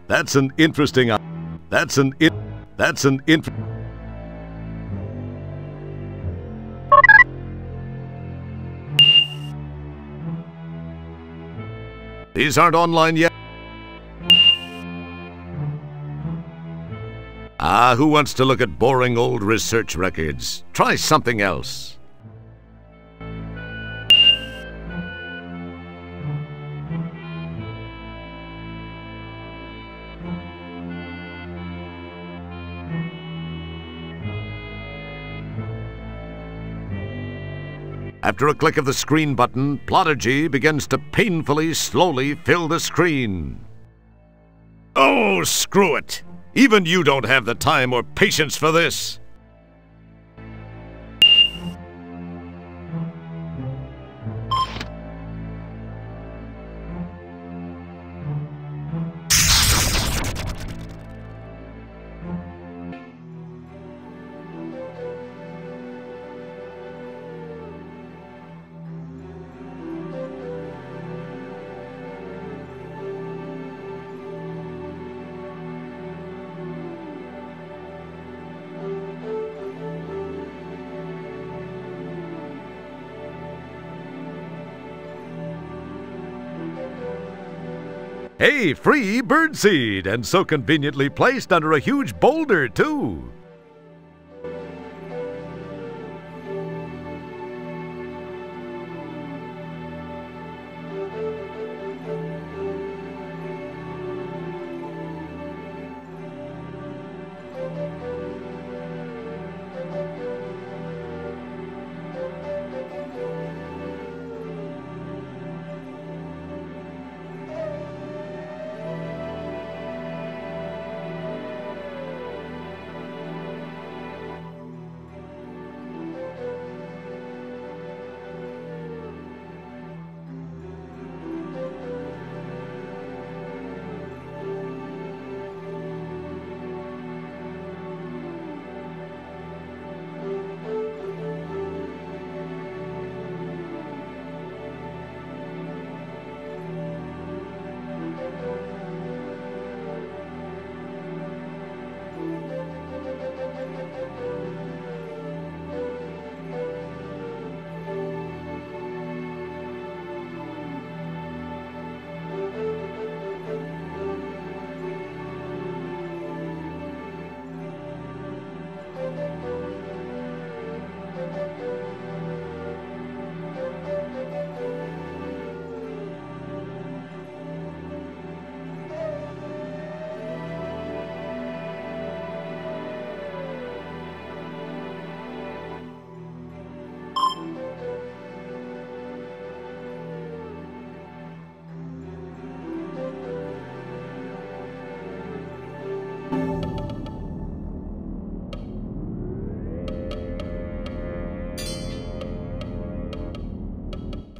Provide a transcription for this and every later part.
That's an interesting. That's an it. That's an int. These aren't online yet. Ah, who wants to look at boring old research records? Try something else. After a click of the screen button, Plotigy begins to painfully, slowly fill the screen. Oh, screw it! Even you don't have the time or patience for this! Hey, free birdseed, and so conveniently placed under a huge boulder, too.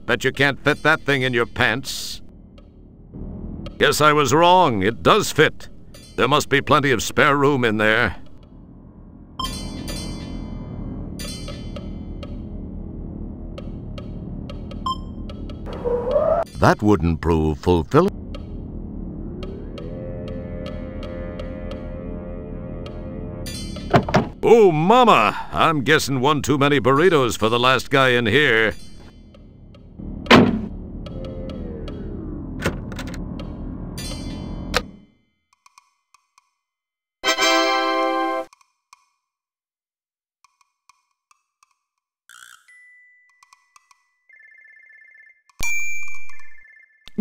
Bet you can't fit that thing in your pants. Guess I was wrong. It does fit. There must be plenty of spare room in there. That wouldn't prove fulfilling. Oh, mama! I'm guessing one too many burritos for the last guy in here.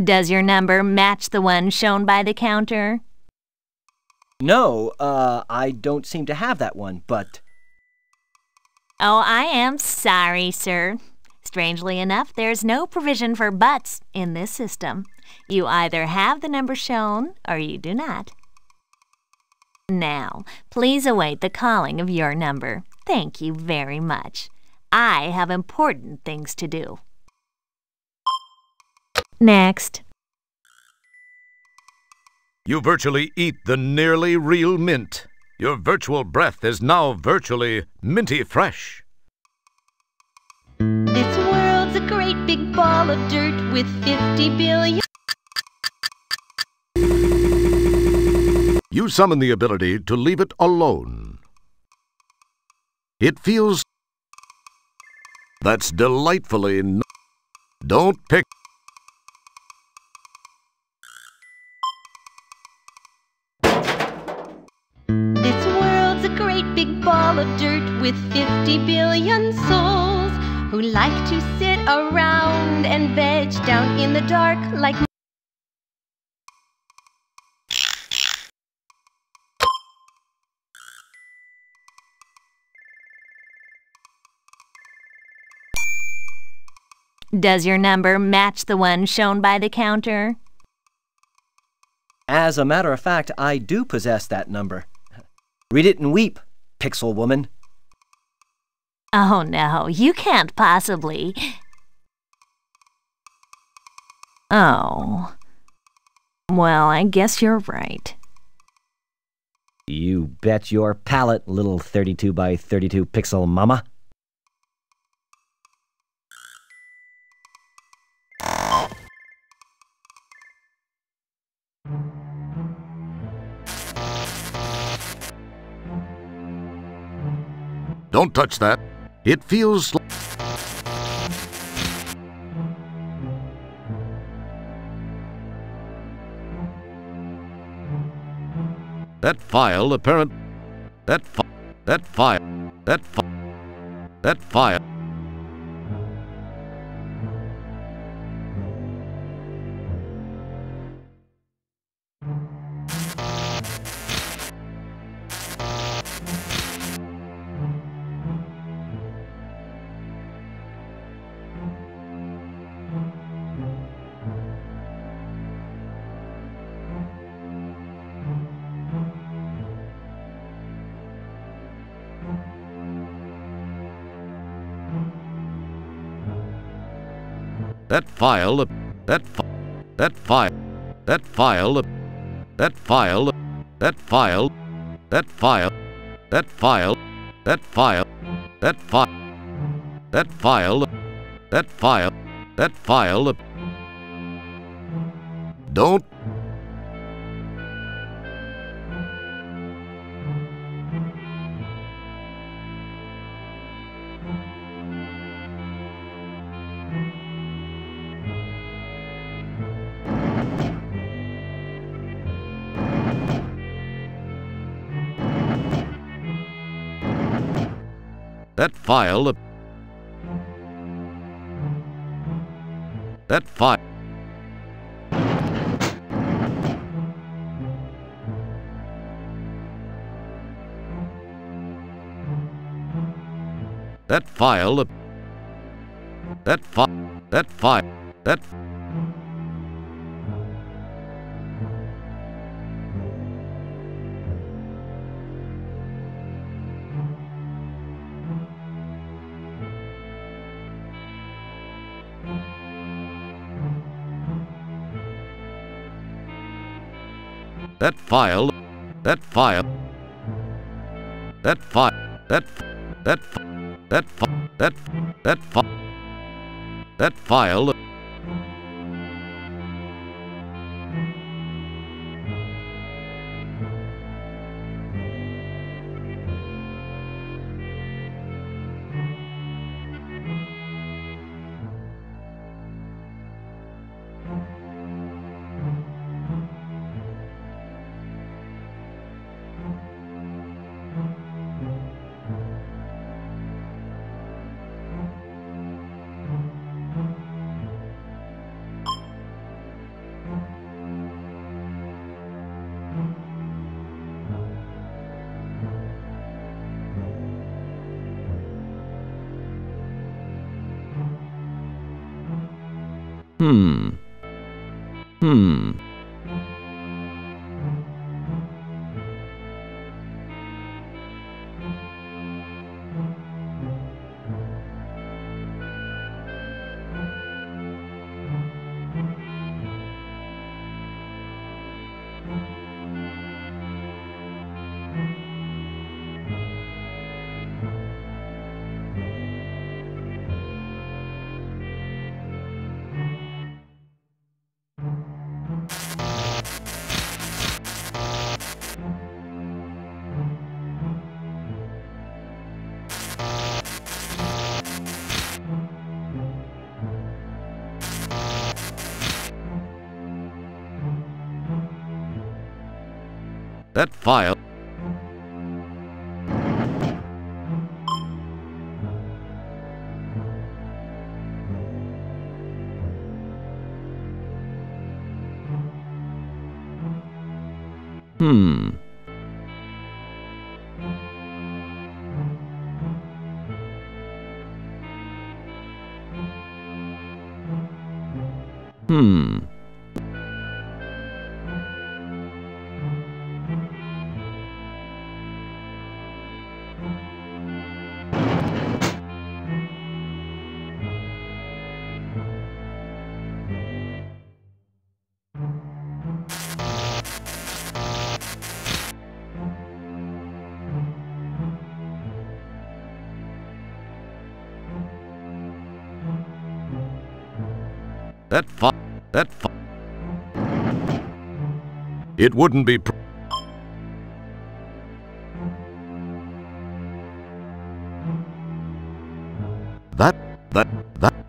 Does your number match the one shown by the counter? No, I don't seem to have that one, but... Oh, I am sorry, sir. Strangely enough, there's no provision for buts in this system. You either have the number shown or you do not. Now, please await the calling of your number. Thank you very much. I have important things to do. Next. You virtually eat the nearly real mint. Your virtual breath is now virtually minty fresh. This world's a great big ball of dirt with 50 billion... You summon the ability to leave it alone. It feels... That's delightfully... Don't pick... This world's a great big ball of dirt with 50 billion souls who like to sit around and veg down in the dark like... Does your number match the one shown by the counter? As a matter of fact, I do possess that number. Read it and weep, Pixel Woman. Oh no, you can't possibly. Oh. Well, I guess you're right. You bet your palate, little 32 by 32 pixel mama. Don't touch that. It feels like... That file apparent... That file... That file... Don't... That file... That file... That file... That file... That file... That... That file... That file... That file... That file... That file. It wouldn't be.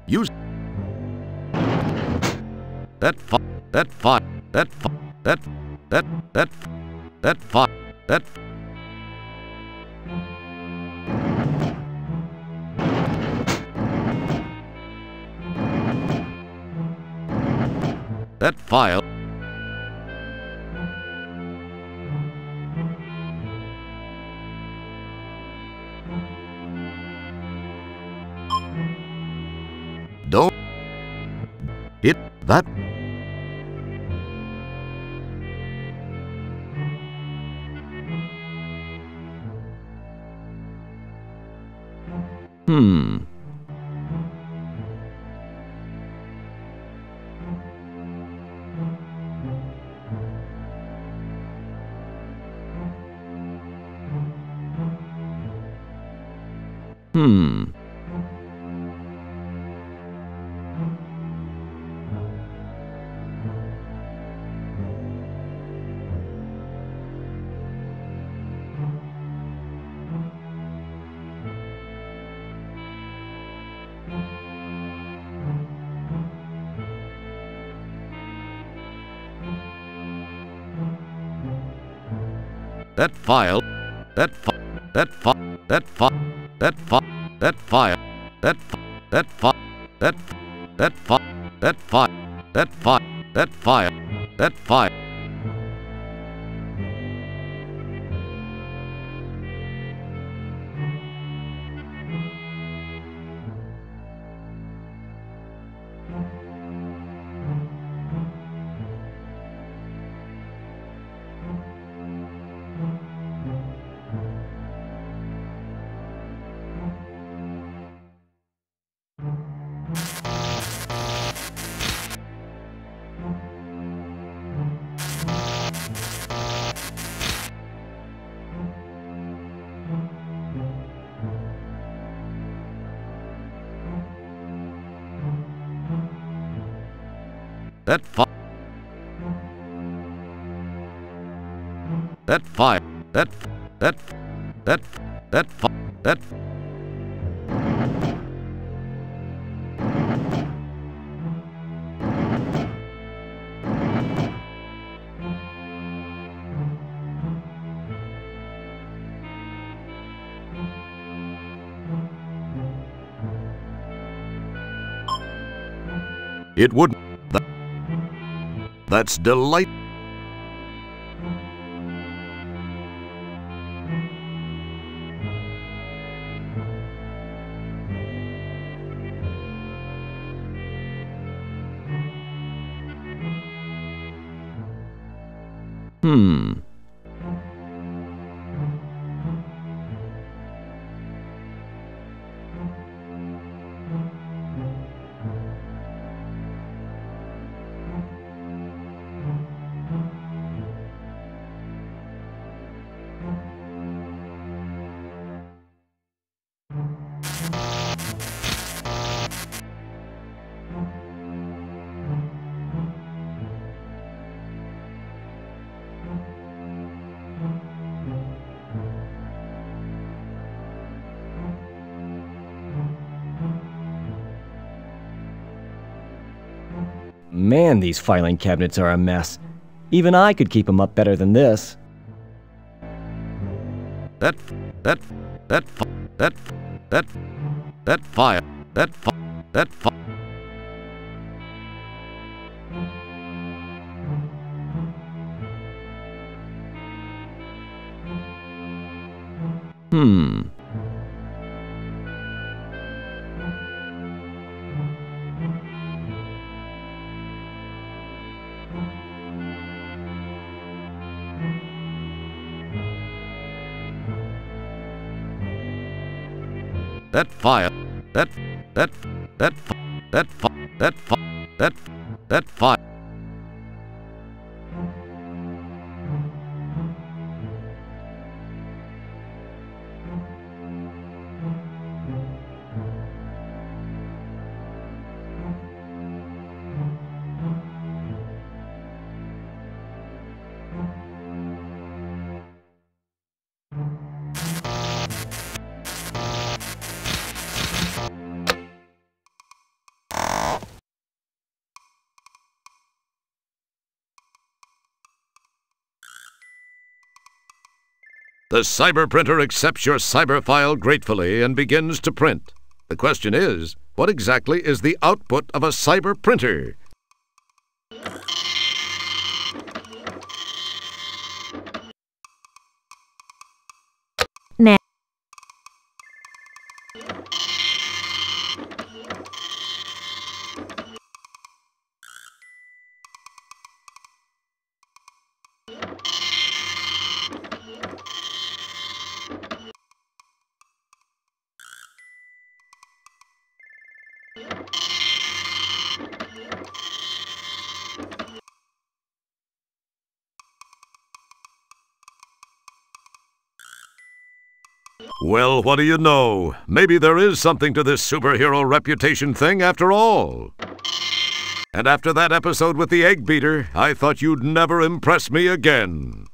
Use that file. That file. That file. That file. Don't hit that. That file. That file. That file. That file. That file. That file. That that file. That that file. That file. That file. That file. That file. That file. That file. That file. That. It wouldn't. That's delightful. Man, these filing cabinets are a mess. Even I could keep them up better than this. file. That file. The cyber printer accepts your cyber file gratefully and begins to print. The question is, what exactly is the output of a cyber printer? Now, Well, what do you know? Maybe there is something to this superhero reputation thing after all. And after that episode with the egg beater, I thought you'd never impress me again.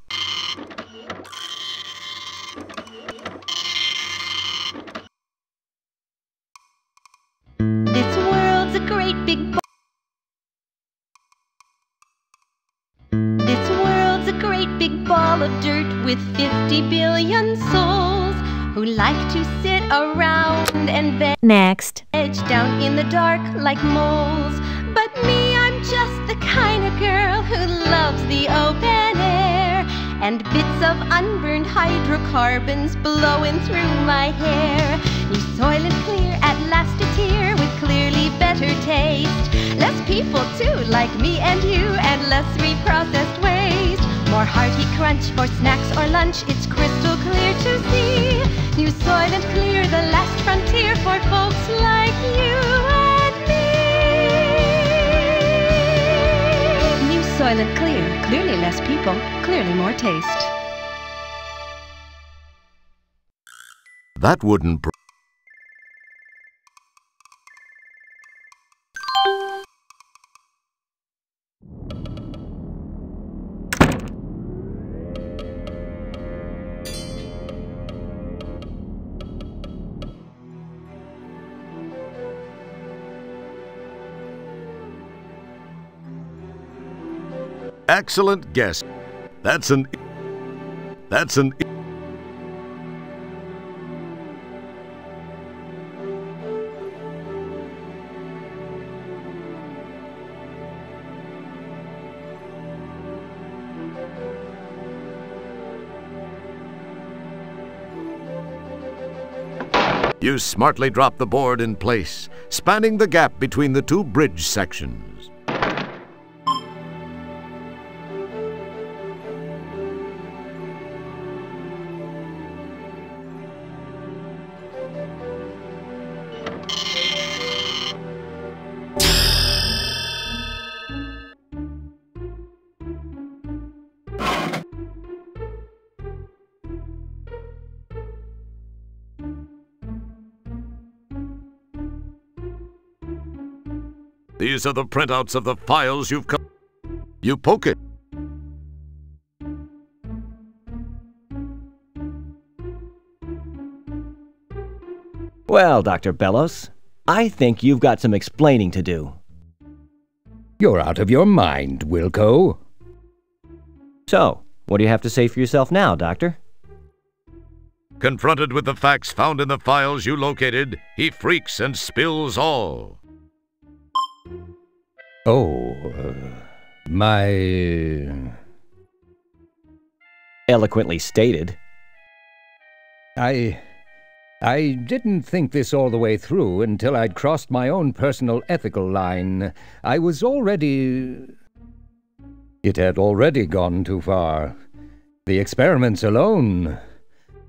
This world's a great big ball. This world's a great big ball of dirt with 50 billion souls who like to sit around and veg next. down in the dark like moles. But me, I'm just the kind of girl who loves the open air and bits of unburned hydrocarbons blowing through my hair. New soil and clear, at last it's here with clearly better taste. Less people too, like me and you, and less reprocessed waste. More hearty crunch for snacks or lunch, it's crystal clear to see. New soil and clear, the last frontier for folks like you and me. New soil and clear, clearly less people, clearly more taste. That wouldn't... Excellent guess. That's an... You smartly drop the board in place, spanning the gap between the two bridge sections. These are the printouts of the files you've cut. You poke it. Well, Dr. Bellows, I think you've got some explaining to do. You're out of your mind, Wilco. So, what do you have to say for yourself now, Doctor? Confronted with the facts found in the files you located, he freaks and spills all. Oh, my... Eloquently stated. I didn't think this all the way through until I'd crossed my own personal ethical line. I was already... It had already gone too far. The experiments alone...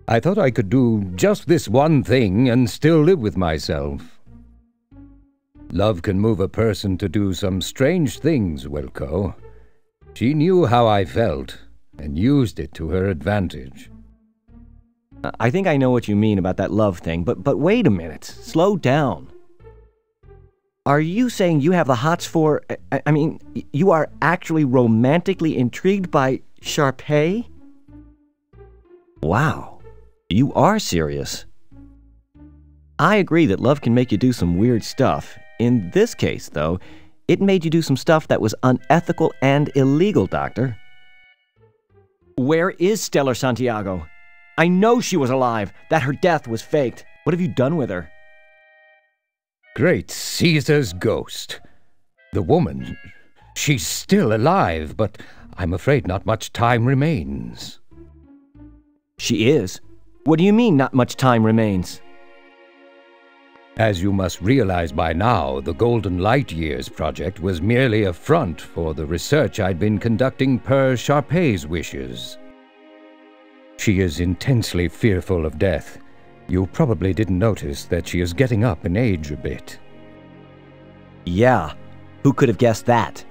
I thought I could do just this one thing and still live with myself. Love can move a person to do some strange things, Wilco. She knew how I felt and used it to her advantage. I think I know what you mean about that love thing, but wait a minute. Slow down. Are you saying you have the hots for... I mean, you are actually romantically intrigued by Sharpay? Wow. You are serious. I agree that love can make you do some weird stuff. In this case, though, it made you do some stuff that was unethical and illegal, Doctor. Where is Stellar Santiago? I know she was alive, that her death was faked. What have you done with her? Great Caesar's ghost. The woman, she's still alive, but I'm afraid not much time remains. She is? What do you mean, not much time remains? As you must realize by now, the Golden Light Years project was merely a front for the research I'd been conducting per Sharpay's wishes. She is intensely fearful of death. You probably didn't notice that she is getting up in age a bit. Yeah, who could have guessed that?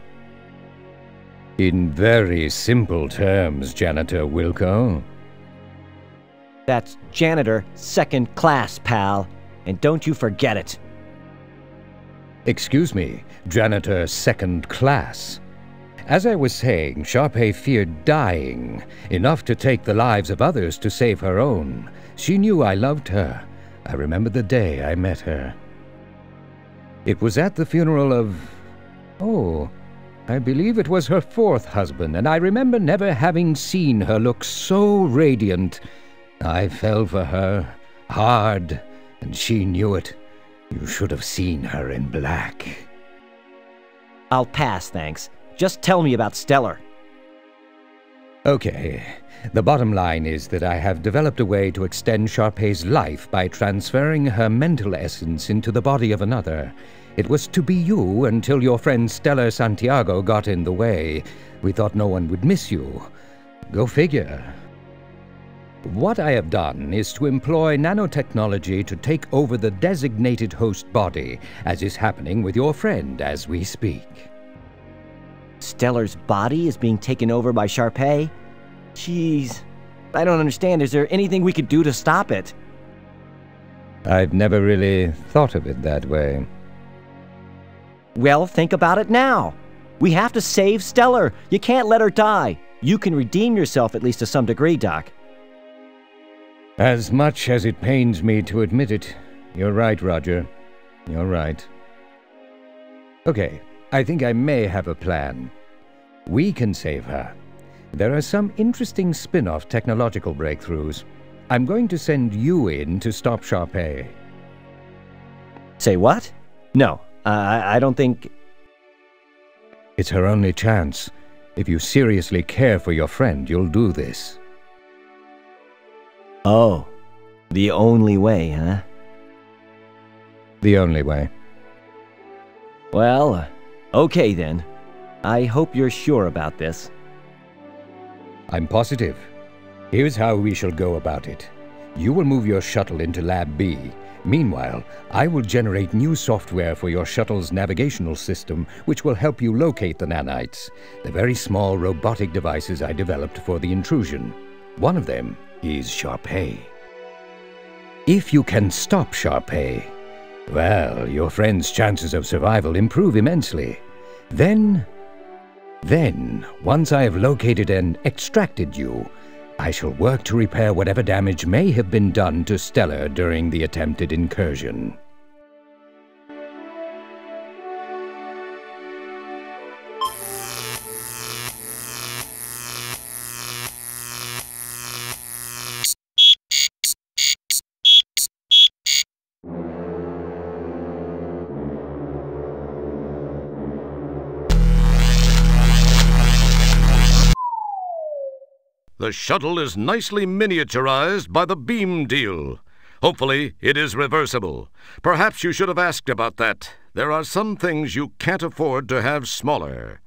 In very simple terms, Janitor Wilco. That's janitor second class, pal. And don't you forget it. Excuse me, Janitor second class. As I was saying, Sharpay feared dying, enough to take the lives of others to save her own. She knew I loved her. I remember the day I met her. It was at the funeral of... Oh, I believe it was her fourth husband, and I remember never having seen her look so radiant. I fell for her, hard, and she knew it. You should have seen her in black. I'll pass, thanks. Just tell me about Stellar. Okay. The bottom line is that I have developed a way to extend Sharpay's life by transferring her mental essence into the body of another. It was to be you until your friend Stellar Santiago got in the way. We thought no one would miss you. Go figure. What I have done is to employ nanotechnology to take over the designated host body, as is happening with your friend as we speak. Stellar's body is being taken over by Sharpay? Jeez, I don't understand. Is there anything we could do to stop it? I've never really thought of it that way. Well, think about it now. We have to save Stellar. You can't let her die. You can redeem yourself at least to some degree, Doc. As much as it pains me to admit it, you're right, Roger. You're right. Okay, I think I may have a plan. We can save her. There are some interesting spin-off technological breakthroughs. I'm going to send you in to stop Sharpay. Say what? No, I don't think... It's her only chance. If you seriously care for your friend, you'll do this. Oh, the only way, huh? The only way. Well, okay then. I hope you're sure about this. I'm positive. Here's how we shall go about it. You will move your shuttle into Lab B. Meanwhile, I will generate new software for your shuttle's navigational system, which will help you locate the nanites, the very small robotic devices I developed for the intrusion. One of them is Sharpay. If you can stop Sharpay, well, your friend's chances of survival improve immensely. Then, once I have located and extracted you, I shall work to repair whatever damage may have been done to Stellar during the attempted incursion. The shuttle is nicely miniaturized by the beam deal. Hopefully, it is reversible. Perhaps you should have asked about that. There are some things you can't afford to have smaller.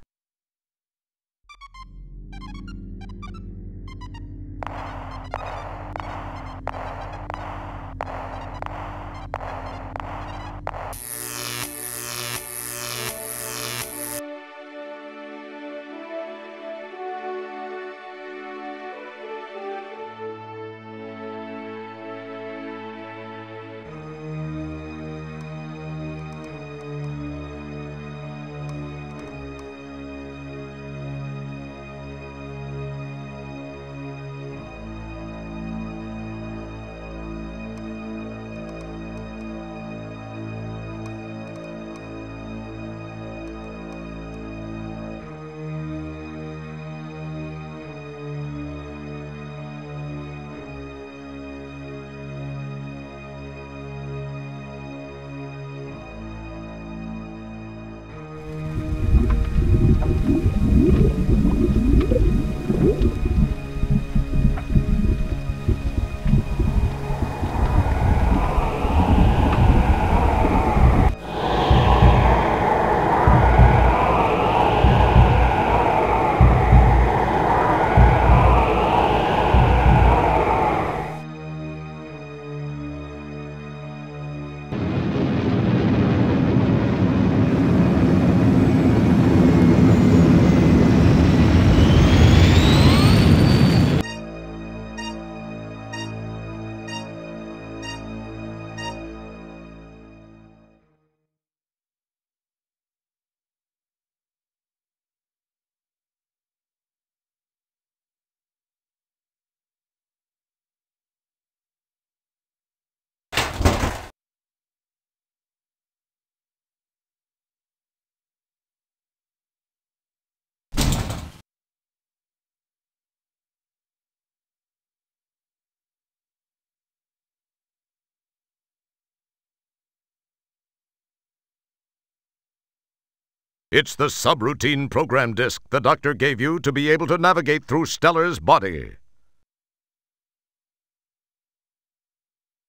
It's the subroutine program disk the doctor gave you to be able to navigate through Stellar's body.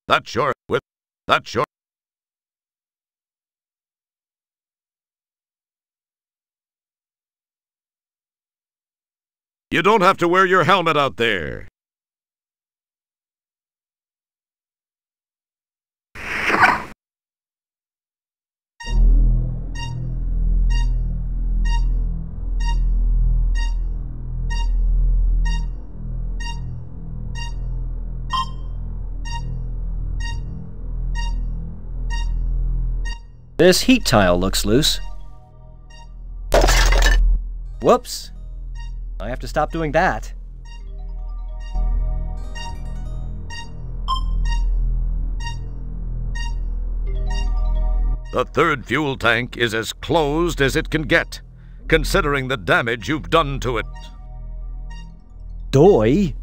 That's your... You don't have to wear your helmet out there. This heat tile looks loose. Whoops! I have to stop doing that. The third fuel tank is as closed as it can get, considering the damage you've done to it. Doy?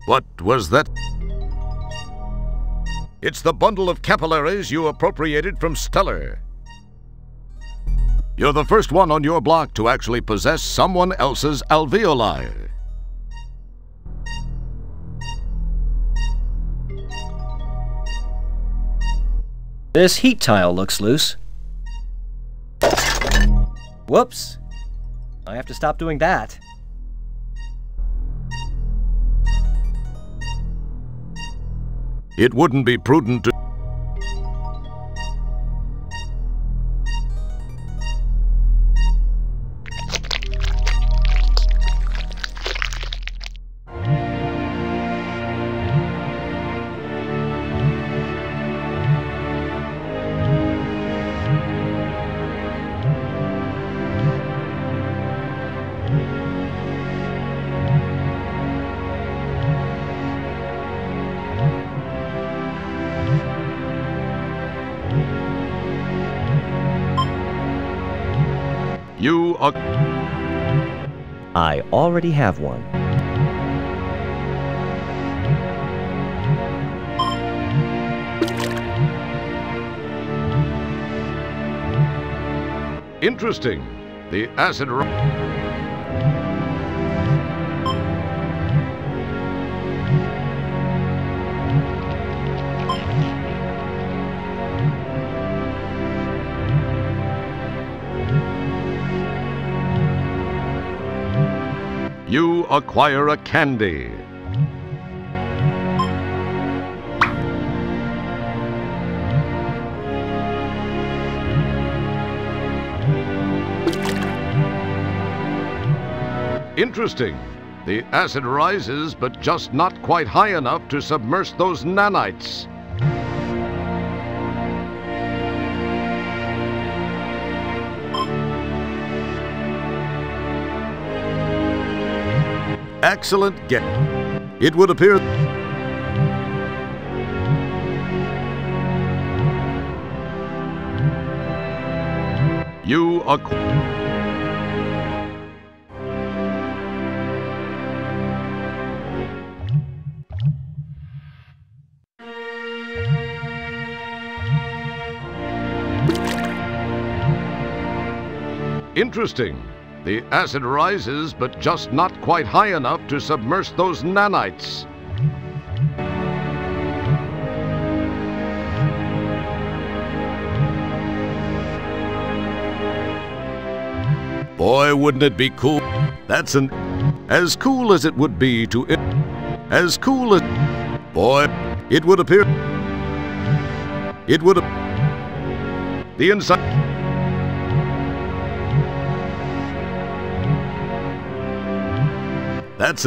What was that? It's the bundle of capillaries you appropriated from Stellar. You're the first one on your block to actually possess someone else's alveoli. This heat tile looks loose. Whoops! I have to stop doing that. It wouldn't be prudent to... You are... I already have one. Interesting. the acid You acquire a candy. Interesting. The acid rises, but just not quite high enough to submerge those nanites. Excellent get. It would appear you acquire. Interesting. The acid rises, but just not quite high enough to submerge those nanites. Boy, wouldn't it be cool? That's as cool as it would be to as cool as boy, it would appear the inside. That's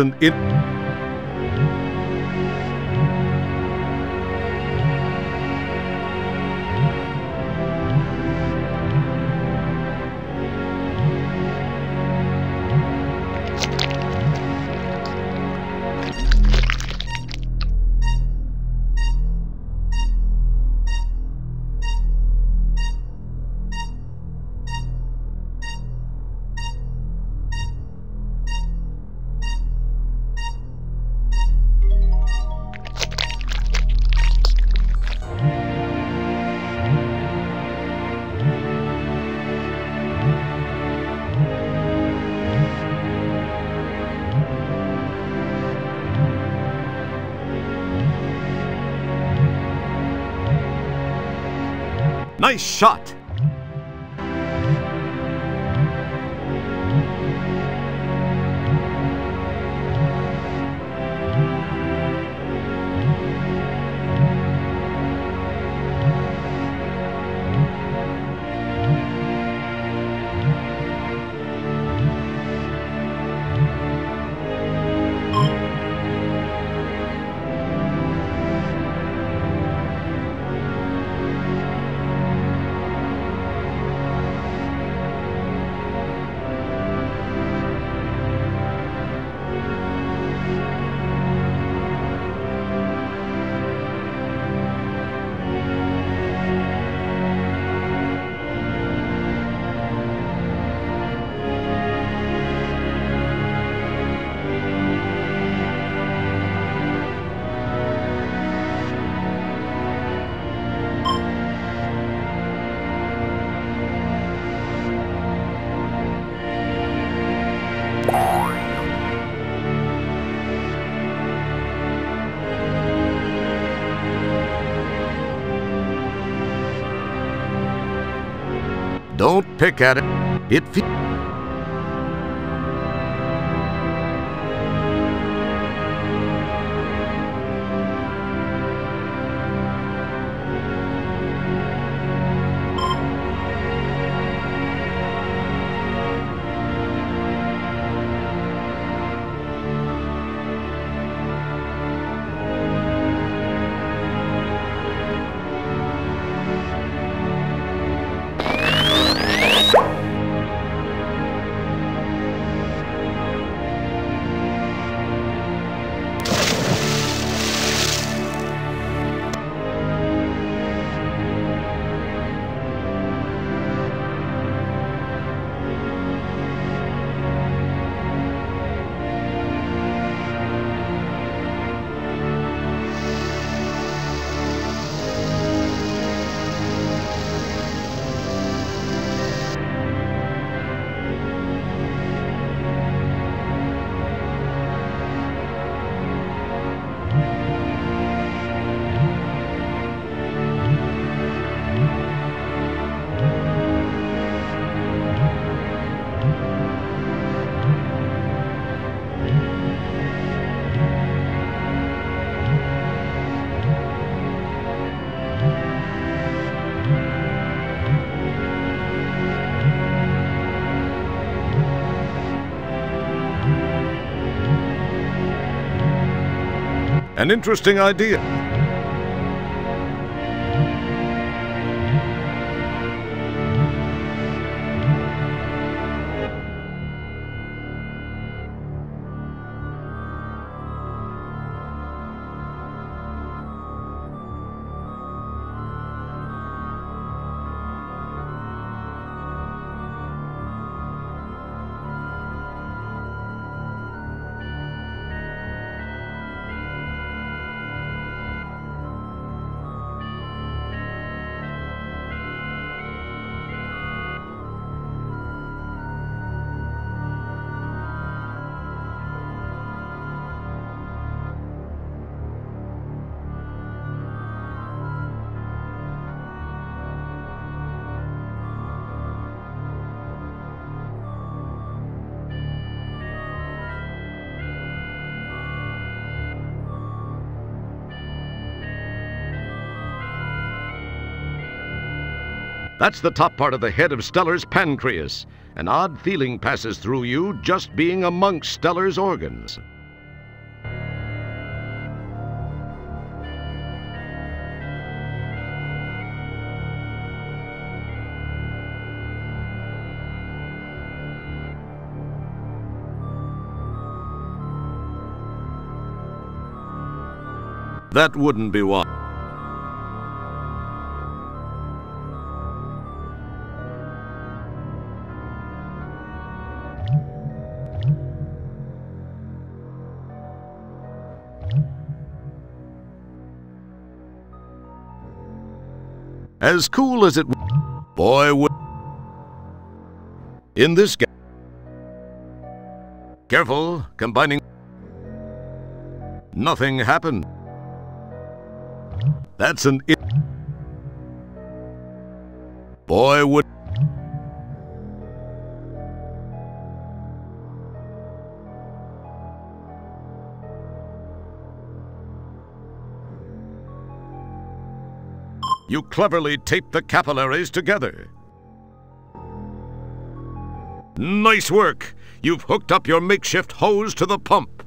nice shot. Don't pick at it. An interesting idea. That's the top part of the head of Stellar's pancreas. An odd feeling passes through you just being amongst Stellar's organs. That wouldn't be wise. As cool as it boy would in this careful combining nothing happened. That's an boy would you cleverly taped the capillaries together. Nice work! You've hooked up your makeshift hose to the pump.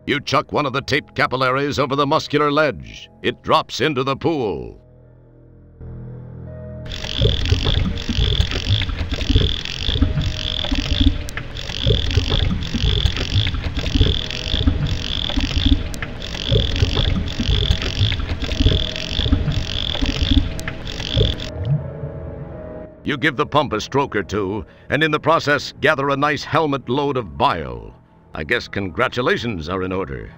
You chuck one of the taped capillaries over the muscular ledge. It drops into the pool. You give the pump a stroke or two, and in the process gather a nice helmet load of bile. I guess congratulations are in order.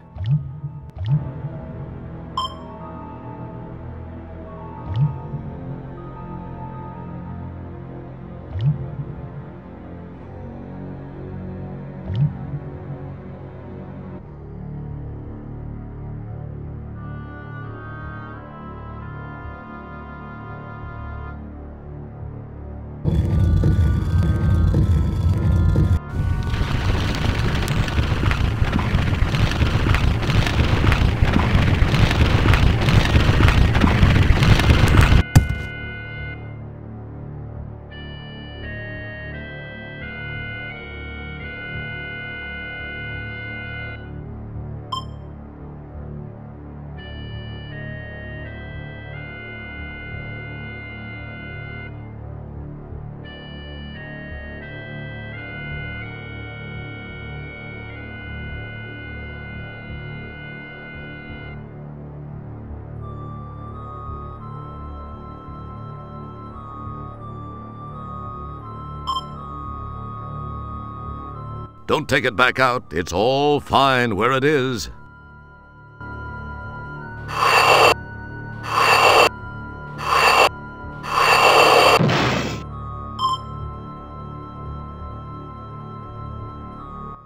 Don't take it back out. It's all fine where it is.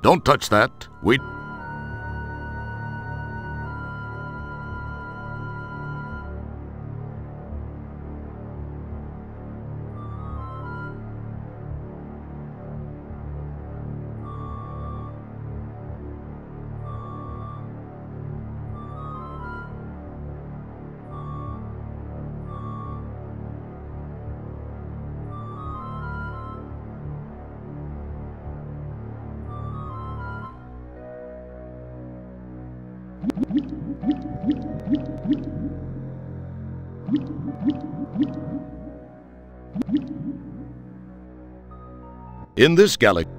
Don't touch that. In this galaxy,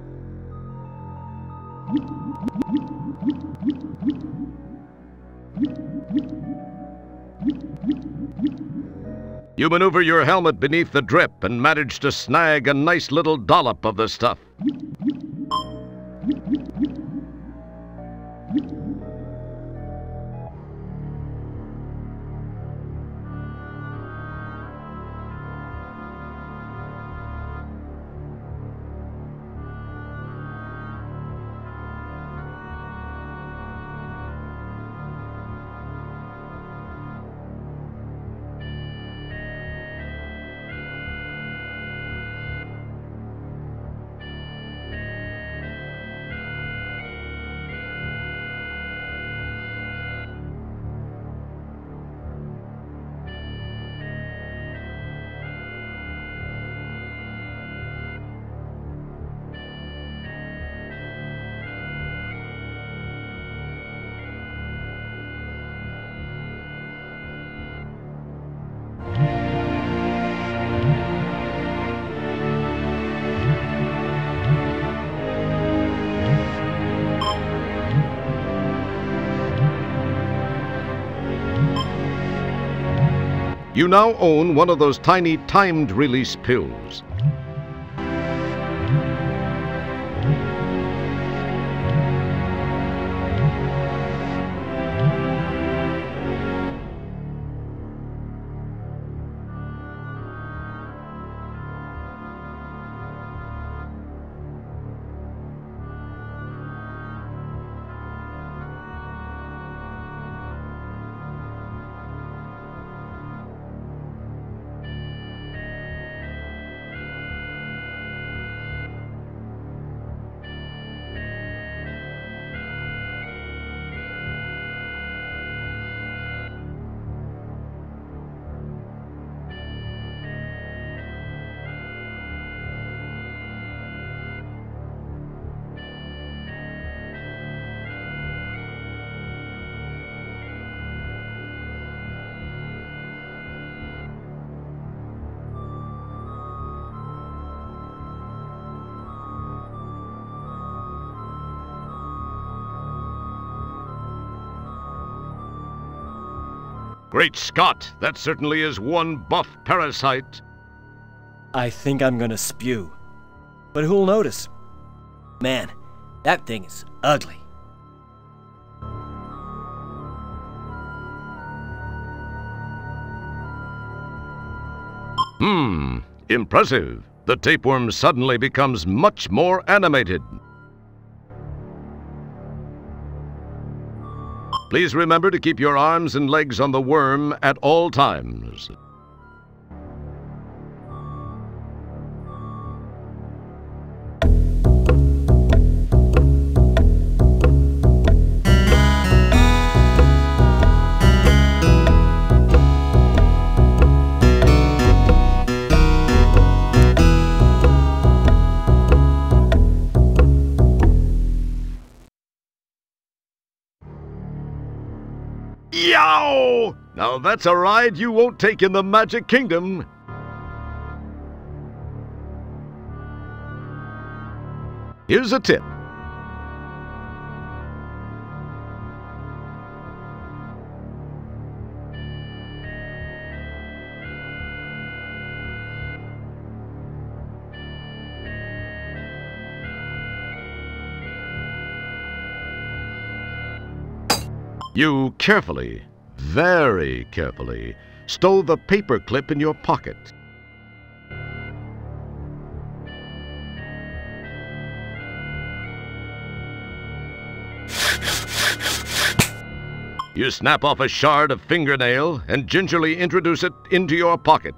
you maneuver your helmet beneath the drip and manage to snag a nice little dollop of the stuff. You now own one of those tiny timed release pills. Great Scott, that certainly is one buff parasite. I think I'm gonna spew. But who'll notice? Man, that thing is ugly. Impressive. The tapeworm suddenly becomes much more animated. Please remember to keep your arms and legs on the worm at all times. Yow! Now that's a ride you won't take in the Magic Kingdom. Here's a tip. You carefully, very carefully, stow the paper clip in your pocket. You snap off a shard of fingernail and gingerly introduce it into your pocket.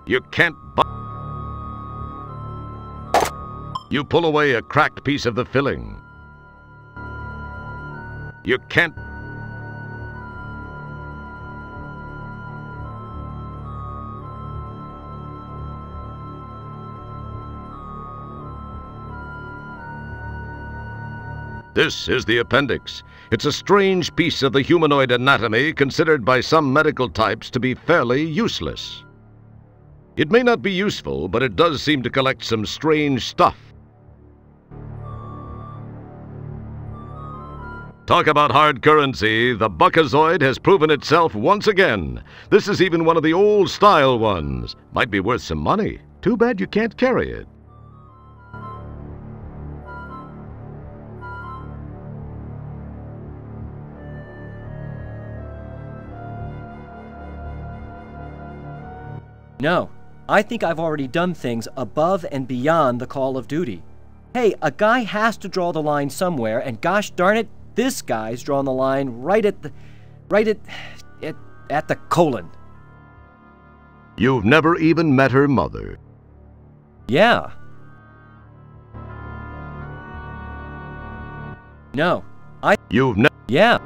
You can't You pull away a cracked piece of the filling. You can't. This is the appendix. It's a strange piece of the humanoid anatomy considered by some medical types to be fairly useless. It may not be useful, but it does seem to collect some strange stuff. Talk about hard currency, the Buckazoid has proven itself once again. This is even one of the old-style ones. Might be worth some money. Too bad you can't carry it. No, I think I've already done things above and beyond the call of duty. Hey, a guy has to draw the line somewhere, and gosh darn it, this guy's drawn the line right at the colon. You've never even met her mother. Yeah. No, You've never... yeah.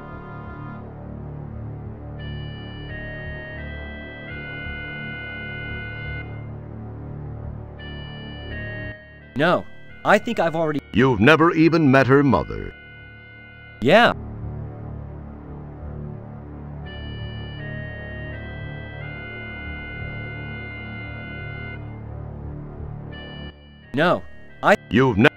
No, I think I've already... You've never even met her mother. Yeah. No, You've never...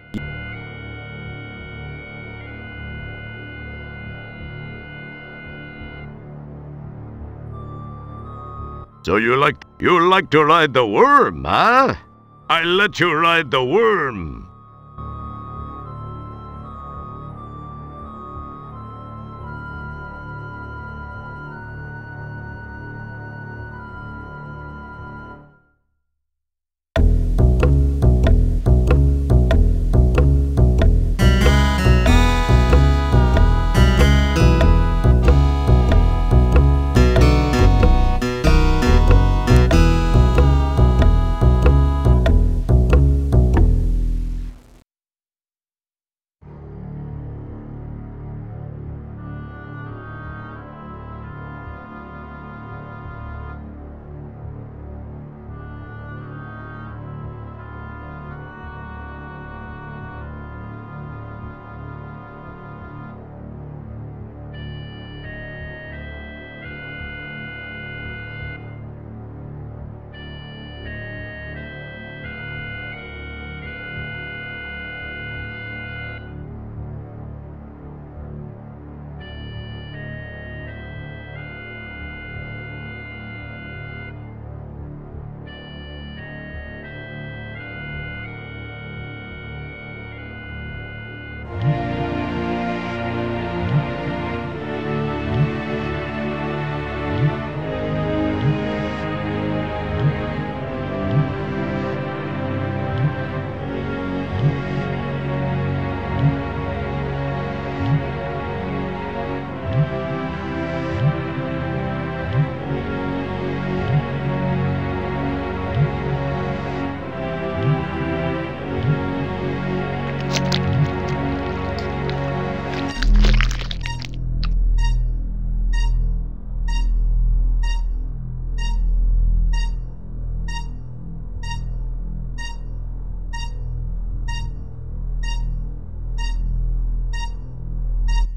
So you like to ride the worm, huh? I let you ride the worm.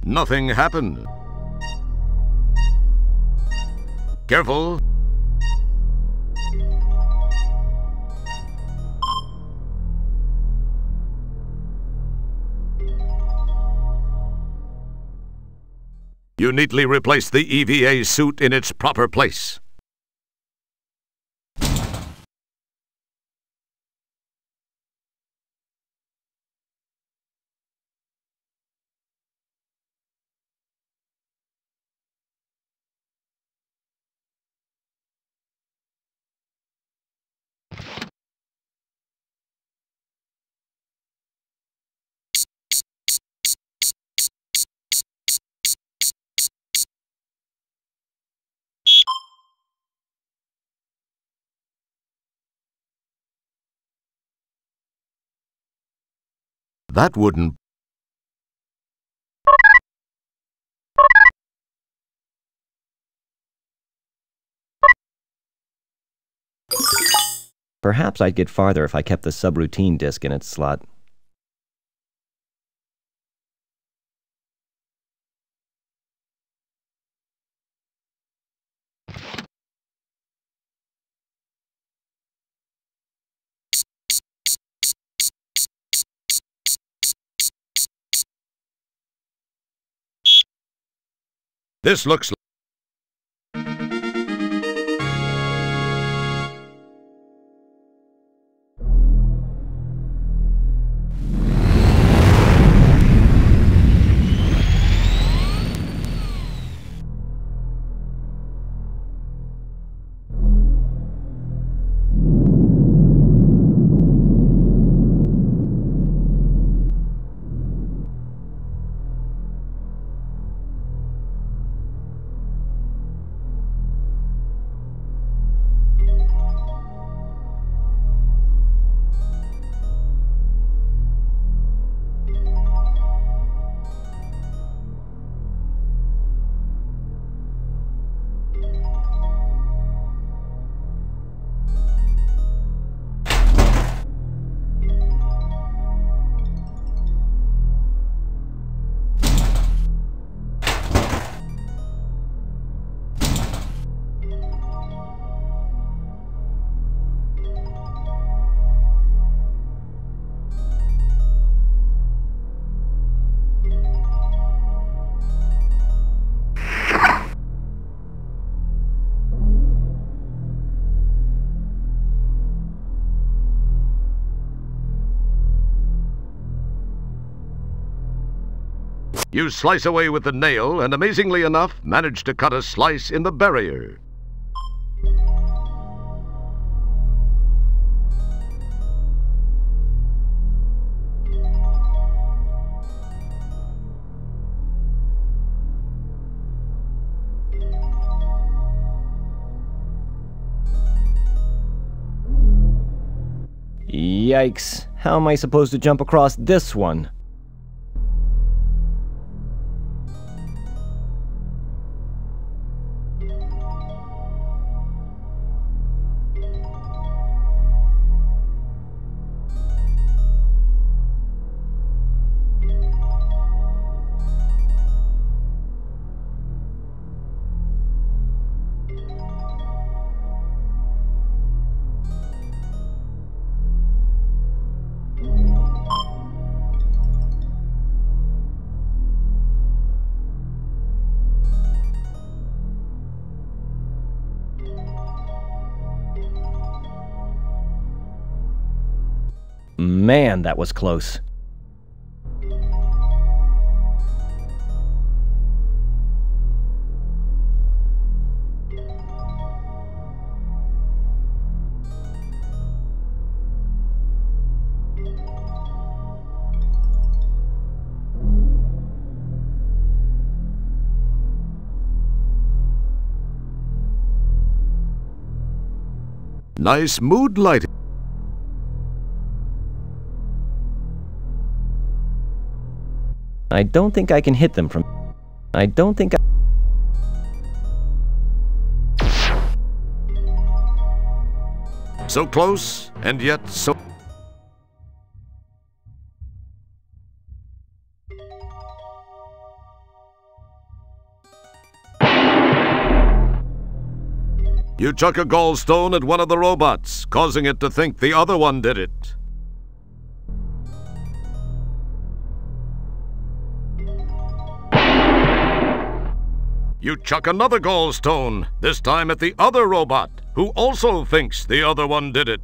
Nothing happened. Careful. You neatly replace the EVA suit in its proper place. That wouldn't... Perhaps I'd get farther if I kept the subroutine disk in its slot. This looks you slice away with the nail and, amazingly enough, manage to cut a slice in the barrier. Yikes. How am I supposed to jump across this one? Man, that was close. Nice mood lighting. I don't think I can hit them from... I don't think I... So close, and yet so... You chuck a gallstone at one of the robots, causing it to think the other one did it. You chuck another gallstone, this time at the other robot, who also thinks the other one did it.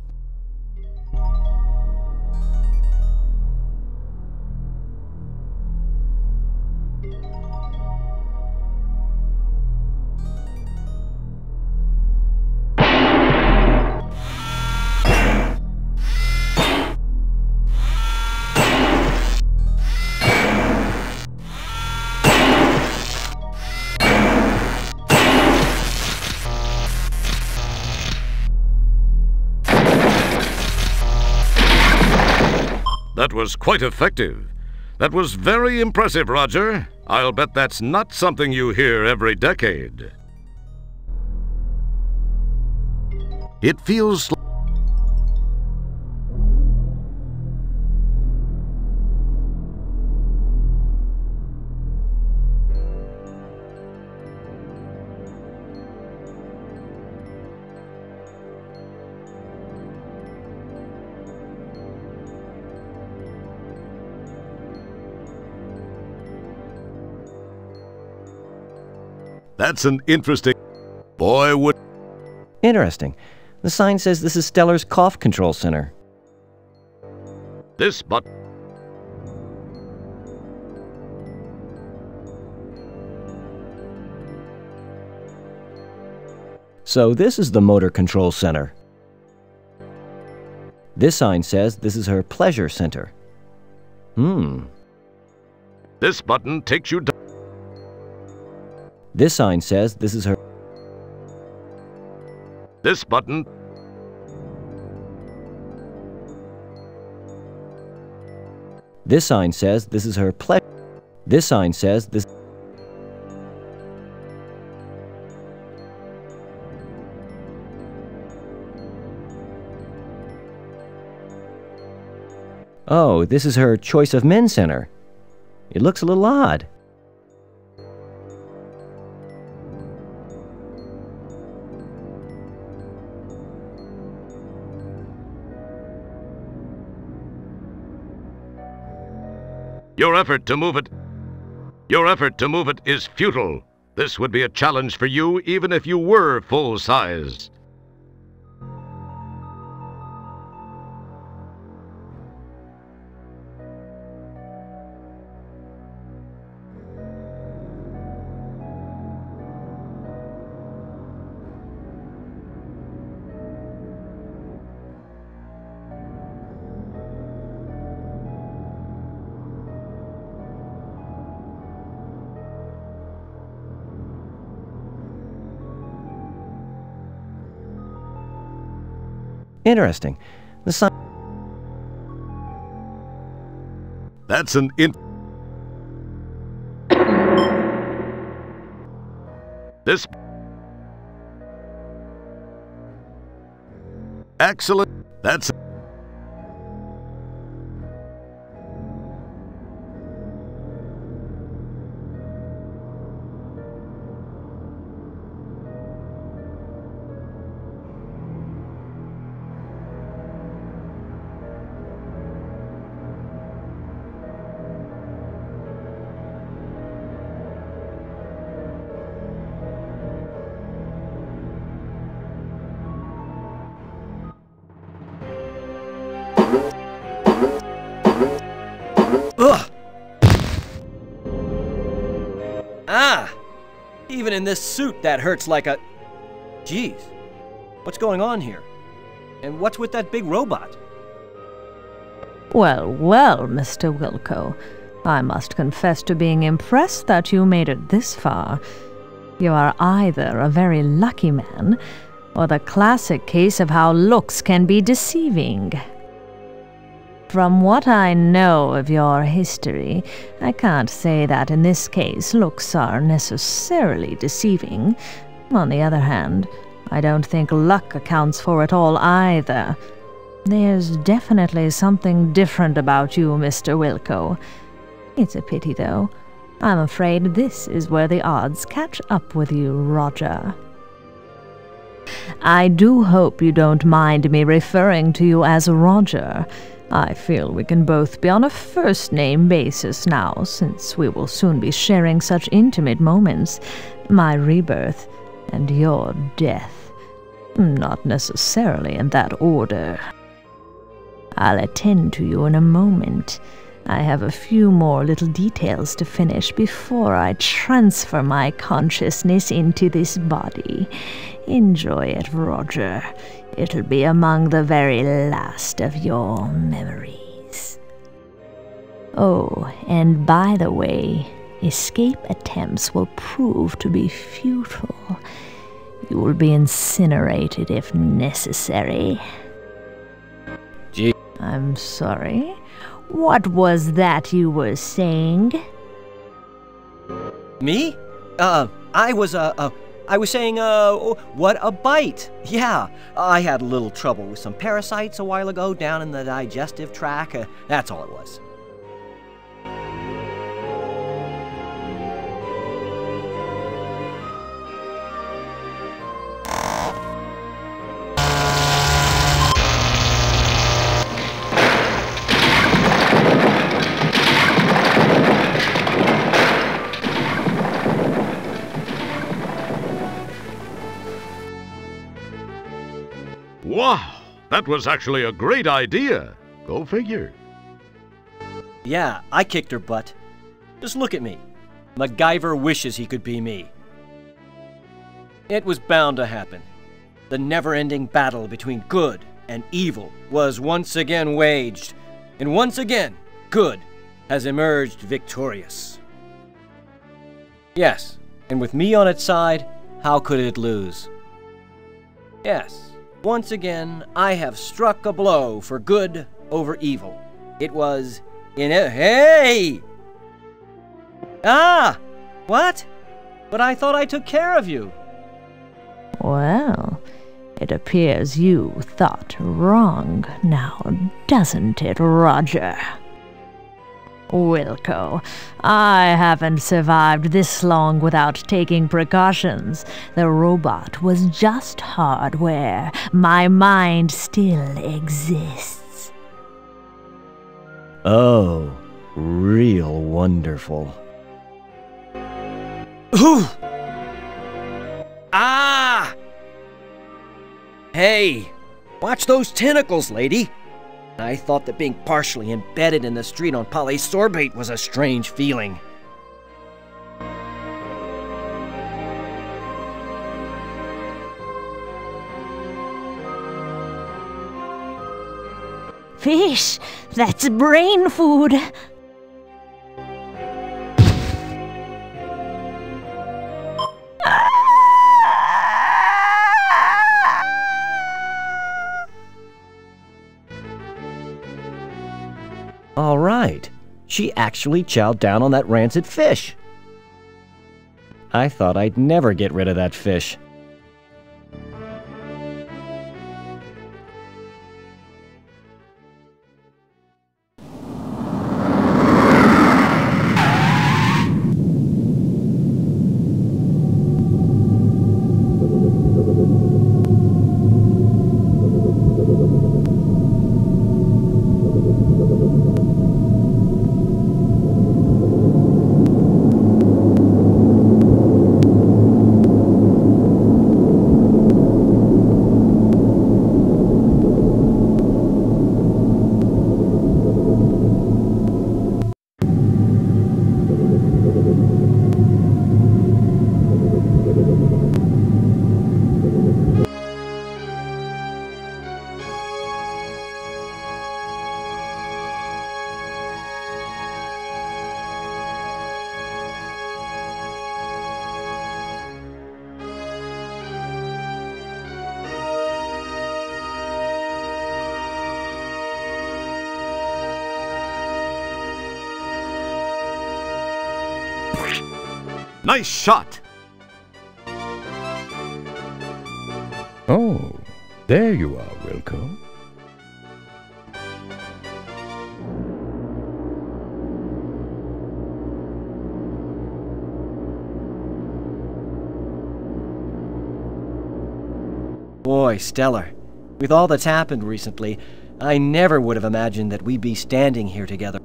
That was quite effective. That was very impressive, Roger. I'll bet that's not something you hear every decade. It feels like... That's an interesting... Boy, would... Interesting. The sign says this is Stellar's cough control center. This button... So this is the motor control center. This sign says this is her pleasure center. This button takes you down... This sign says this is her... This button... This sign says this is her pleasure... This sign says this... Oh, this is her choice of men center. It looks a little odd. Your effort to move it is futile. This would be a challenge for you even if you were full size. Interesting. The sign... That's an This... Excellent. That's... Ugh! Ah! Even in this suit, that hurts like a... Jeez. What's going on here? And what's with that big robot? Well, well, Mr. Wilco. I must confess to being impressed that you made it this far. You are either a very lucky man, or the classic case of how looks can be deceiving. From what I know of your history, I can't say that in this case looks are necessarily deceiving. On the other hand, I don't think luck accounts for it all either. There's definitely something different about you, Mr. Wilco. It's a pity, though. I'm afraid this is where the odds catch up with you, Roger. I do hope you don't mind me referring to you as Roger. I feel we can both be on a first-name basis now, since we will soon be sharing such intimate moments. My rebirth and your death. Not necessarily in that order. I'll attend to you in a moment. I have a few more little details to finish before I transfer my consciousness into this body. Enjoy it, Roger. It'll be among the very last of your memories. Oh, and by the way, escape attempts will prove to be futile. You will be incinerated if necessary. Gee. I'm sorry. What was that you were saying? Me? I was saying, what a bite! Yeah, I had a little trouble with some parasites a while ago down in the digestive tract. That's all it was. Wow, that was actually a great idea. Go figure. Yeah, I kicked her butt. Just look at me. MacGyver wishes he could be me. It was bound to happen. The never-ending battle between good and evil was once again waged, and once again, good has emerged victorious. Yes, and with me on its side, how could it lose? Yes, once again, I have struck a blow for good over evil. It was in a... Hey! Ah! What? But I thought I took care of you. Well, it appears you thought wrong now, doesn't it, Roger? Wilco, I haven't survived this long without taking precautions. The robot was just hardware. My mind still exists. Oh, real wonderful. Ooh! Ah! Hey, watch those tentacles, lady. I thought that being partially embedded in the street on polysorbate was a strange feeling. Fish, that's brain food. All right. She actually chowed down on that rancid fish. I thought I'd never get rid of that fish. Nice shot! Oh, there you are, Wilco. Boy, Stellar, with all that's happened recently, I never would have imagined that we'd be standing here together.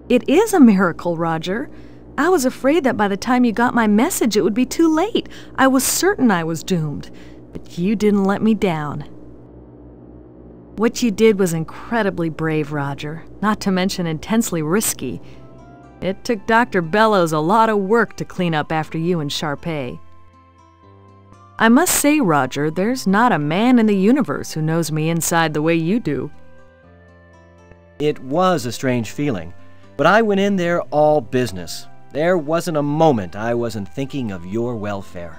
It is a miracle, Roger. I was afraid that by the time you got my message, it would be too late. I was certain I was doomed. But you didn't let me down. What you did was incredibly brave, Roger, not to mention intensely risky. It took Dr. Bellows a lot of work to clean up after you and Sharpay. I must say, Roger, there's not a man in the universe who knows me inside the way you do. It was a strange feeling, but I went in there all business. There wasn't a moment I wasn't thinking of your welfare.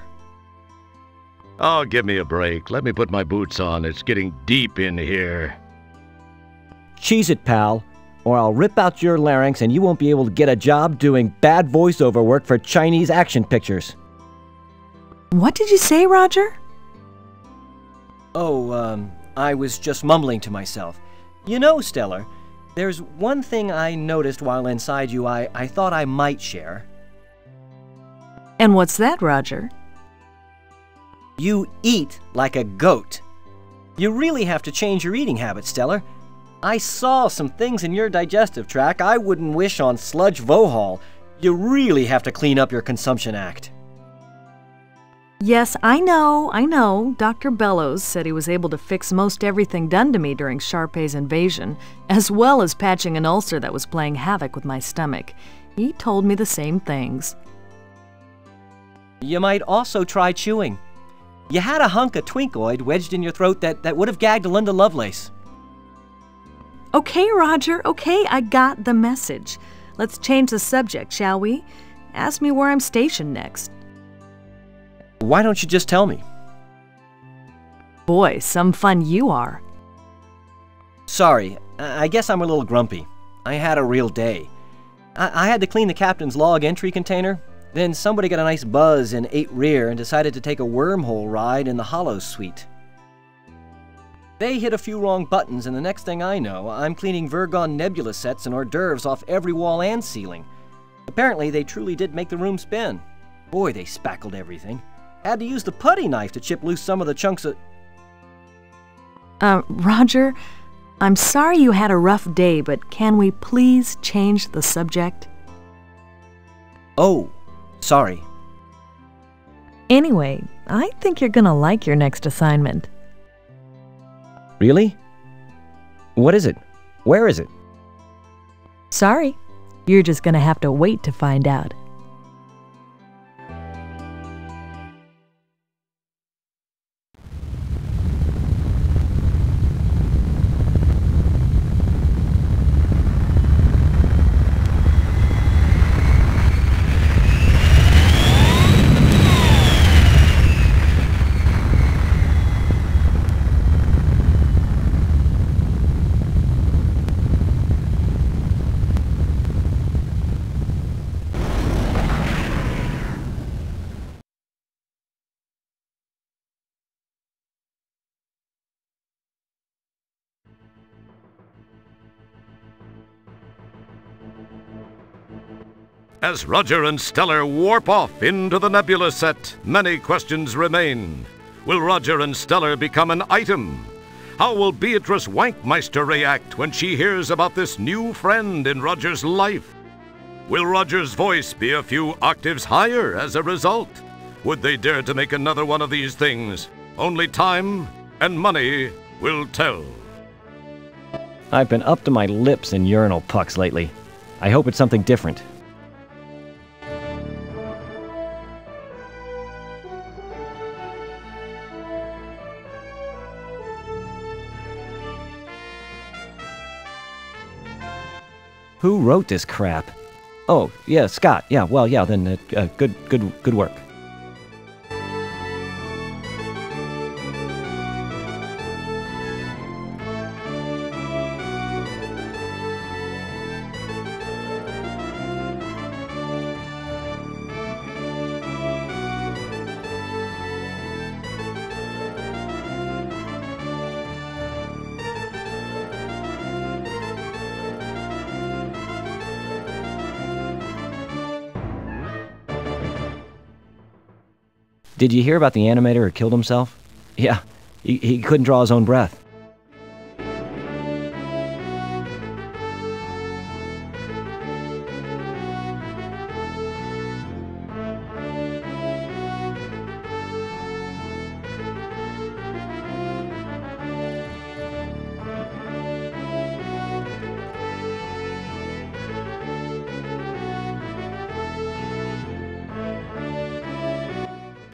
Oh, give me a break. Let me put my boots on. It's getting deep in here. Cheese it, pal, or I'll rip out your larynx and you won't be able to get a job doing bad voiceover work for Chinese action pictures. What did you say, Roger? Oh, I was just mumbling to myself. You know, Stellar, there's one thing I noticed while inside you I thought I might share. And what's that, Roger? You eat like a goat. You really have to change your eating habits, Stellar. I saw some things in your digestive tract I wouldn't wish on Sludge Vohall. You really have to clean up your consumption act. Yes, I know. Dr. Bellows said he was able to fix most everything done to me during Sharpay's invasion, as well as patching an ulcer that was playing havoc with my stomach. He told me the same things. You might also try chewing. You had a hunk of Twinkoid wedged in your throat that would have gagged Linda Lovelace. Okay, Roger, okay, I got the message. Let's change the subject, shall we? Ask me where I'm stationed next. Why don't you just tell me? Boy, some fun you are. Sorry, I guess I'm a little grumpy. I had a real day. I had to clean the captain's log entry container. Then somebody got a nice buzz and ate rear and decided to take a wormhole ride in the Hollows suite. They hit a few wrong buttons, and the next thing I know, I'm cleaning Virgon Nebula sets and hors d'oeuvres off every wall and ceiling. Apparently, they truly did make the room spin. Boy, they spackled everything. Had to use the putty knife to chip loose some of the chunks of... Roger, I'm sorry you had a rough day, but can we please change the subject? Oh, sorry. Anyway, I think you're gonna like your next assignment. Really? What is it? Where is it? Sorry, you're just gonna have to wait to find out. As Roger and Stellar warp off into the nebula set, many questions remain. Will Roger and Stellar become an item? How will Beatrice Wankmeister react when she hears about this new friend in Roger's life? Will Roger's voice be a few octaves higher as a result? Would they dare to make another one of these things? Only time and money will tell. I've been up to my lips in urinal pucks lately. I hope it's something different. Who wrote this crap? Oh, yeah, Scott. Yeah, well, yeah, then good work. Did you hear about the animator who killed himself? Yeah, he couldn't draw his own breath.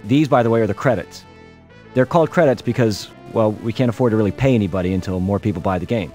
These, by the way, are the credits. They're called credits because, well, we can't afford to really pay anybody until more people buy the game.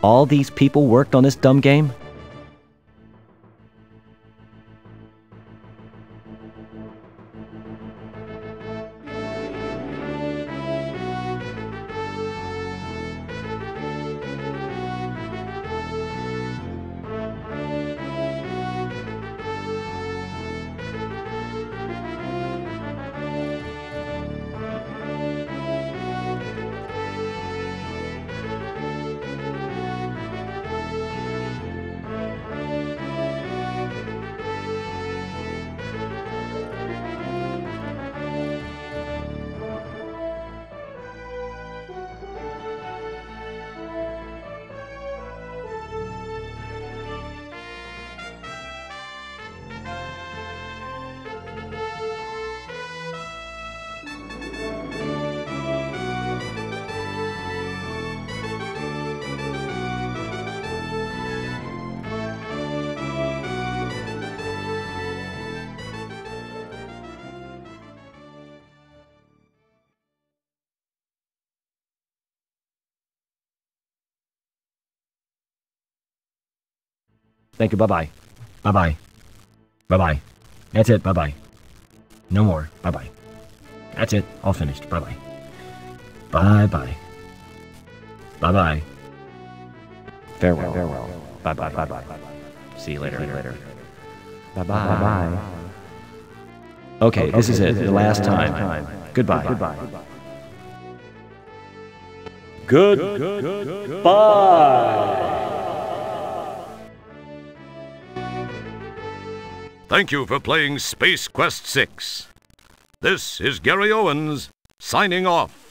All these people worked on this dumb game? Thank you. Bye-bye. Bye-bye. Bye-bye. That's it. Bye-bye. No more. Bye-bye. That's it. All finished. Bye-bye. Bye-bye. Bye-bye. Farewell. Farewell. Bye-bye. Bye-bye. See you later. Bye-bye. Bye-bye. Okay, this is it. The last time. Goodbye. Goodbye. Goodbye. Thank you for playing SpaceQuest6. This is Gary Owens, signing off.